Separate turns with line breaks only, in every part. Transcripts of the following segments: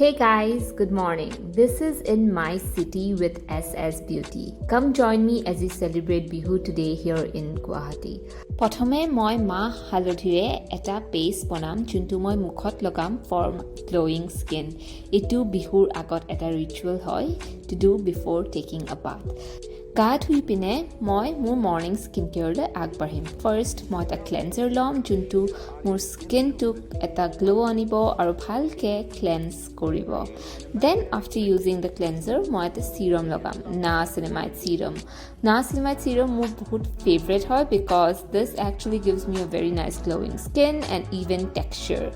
Hey guys, good morning. This is in my city with SSBeauty. Come join me as we celebrate Bihu today here in Guwahati. প্ৰথমে মই মাহ হালধিৰে এটা paste বনাম যোনটো মই মুখত লগাম for glowing skin. এটো বিহুৰ আগত এটা ৰিচুৱেল হয় to do before taking a bath. গা ধুই পিনে মই মোৰ মৰ্নিং স্কিন কেয়াৰলৈ আগবাঢ়িম ফাৰ্ষ্ট মই এটা ক্লেনজাৰ ল'ম যোনটো মোৰ স্কিনটোক এটা গ্লো আনিব আৰু ভালকৈ ক্লেন্স কৰিব দেন আফটাৰ ইউজিং দ্য ক্লেনজাৰ মই এটা চিৰাম লগাম Niacinamide চিৰাম মোৰ বহুত ফেভৰেট হয় because this actually gives me a very nice glowing skin and even texture.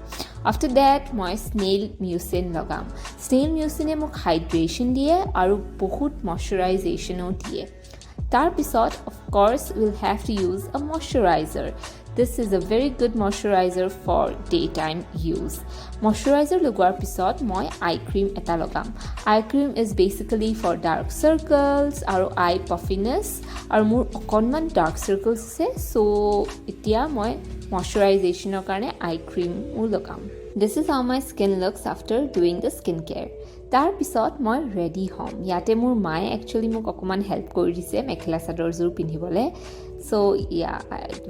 After that, মই Snail Mucin লগাম Snail Mucin মোক হাইড্ৰেশ্যন দিয়ে আৰু বহুত মইশ্চাৰাইজেশ্যনো দিয়ে তাৰপিছত of course we'll have to use a moisturizer. This is a very good moisturizer for daytime use. Moisturizer লগোৱাৰ পিছত মই eye cream এটা লগাম eye cream is basically for dark circles আৰু eye puffiness আৰু মোৰ অকণমান dark circles আছে so এতিয়া মই moisturizationৰ কাৰণে eye cream লগাম This is how my skin looks after doing the skincare. তাৰ পিছত মই ৰেডি হ'ম ইয়াতে মোৰ মায়ে একচুৱেলি মোক অকণমান হেল্প কৰি দিছে মেখেলা চাদৰযোৰ পিন্ধিবলৈ so yeah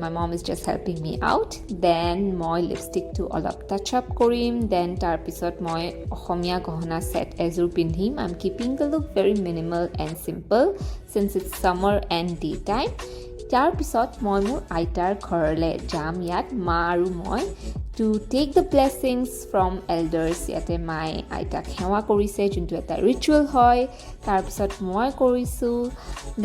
my mom is just helping me out then মই লিপষ্টিকটো অলপ টাচ আপ কৰিম then তাৰ পিছত মই অসমীয়া গহনা সেট এযোৰ পিন্ধিম I'm keeping the look very minimal and simple since it's summer and daytime তাৰ পিছত মই মোৰ আইতাৰ ঘৰলৈ যাম ইয়াত মা আৰু মই to take the blessings from elders ইয়াতে মাই আইতাক সেৱা কৰিছে যোনটো এটা ৰিচুৱেল হয় তাৰপিছত মই কৰিছোঁ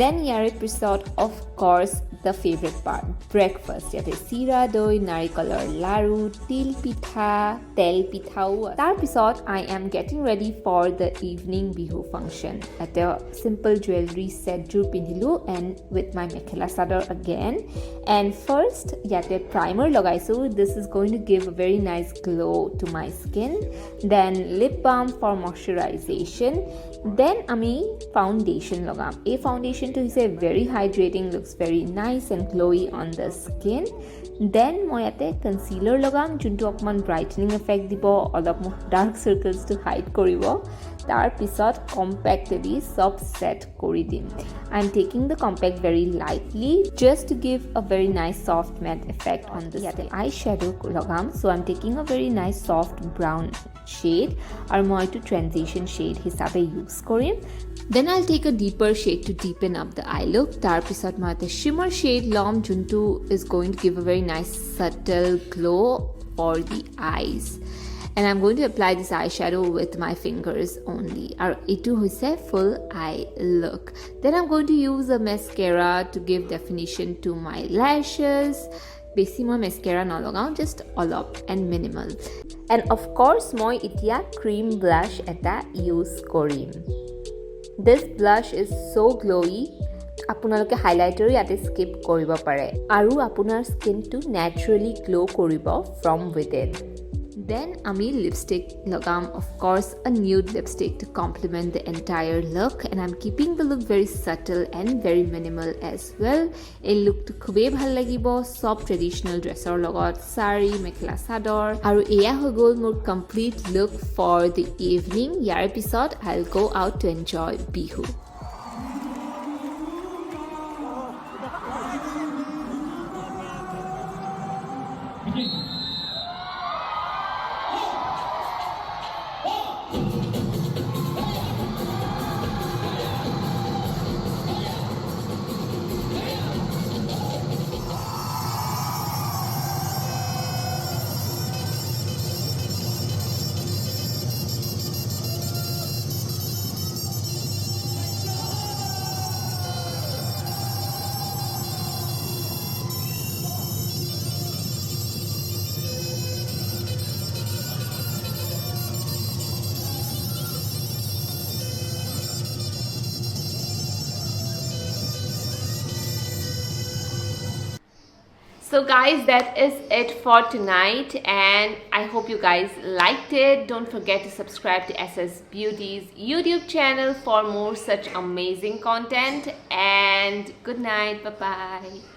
then ইয়াৰে পিছত of course the favorite part breakfast ইয়াতে চিৰা দৈ নাৰিকলৰ লাৰু তিল পিঠা তেল পিঠাও তাৰপিছত I am getting ready for the evening bihu function এটা simple jewelry set যোৰ পিন্ধিলোঁ and with my mekhela chador again and first ইয়াতে primer লগাইছোঁ this is going to give a very nice glow to my skin then lip balm for moisturization then আমি foundation লগাম এই foundationটো হৈছে very hydrating looks very nice and glowy on the skin then মই ইয়াতে concealer লগাম যোনটো অকমান brightening effect দিব অলপ dark circles to hide কৰিব তাৰ পিছত compact দি সব set কৰি দিম I'm taking the compact very lightly just to give a very nice soft matte effect on the skin eyeshadow লগাম so I'm taking a very nice soft brown shade আৰু মই এইটো transition shade হিচাপে use কৰিম Then I'll take a deeper shade to deepen up the eye look. তাৰপিছত মই এটা shimmer shade ল'ম যোনটো is going to give a very nice subtle glow for the eyes. And I'm going to apply this eyeshadow with my fingers only. আৰু এইটো হৈছে full eye look. Then I'm going to use a mascara to give definition to my lashes. বেছি মই mascara নলগাওঁ just অলপ and minimal. And of course মই এতিয়া cream blush এটা use কৰিম. This blush is so glowy আপোনালোকে highlighter ইয়াতে skip কৰিব পাৰে আৰু আপোনাৰ স্কিনটো naturally glow কৰিব from within then আমি lipstick লগাম of course a nude lipstick to complement the entire look and I'm keeping the look very subtle and very minimal as well এই লুকটো খুবেই ভাল লাগিব সব ট্ৰেডিশনেল ড্ৰেছৰ লগত সাৰি মেখেলা চাদৰ আৰু এয়া হৈ গ'ল মোৰ complete look for the evening ইয়াৰ পিছত I'll go out to enjoy Bihu So guys, that is it for tonight and I hope you guys liked it. Don't forget to subscribe to SSBeauty's YouTube channel for more such amazing content and good night. Bye bye.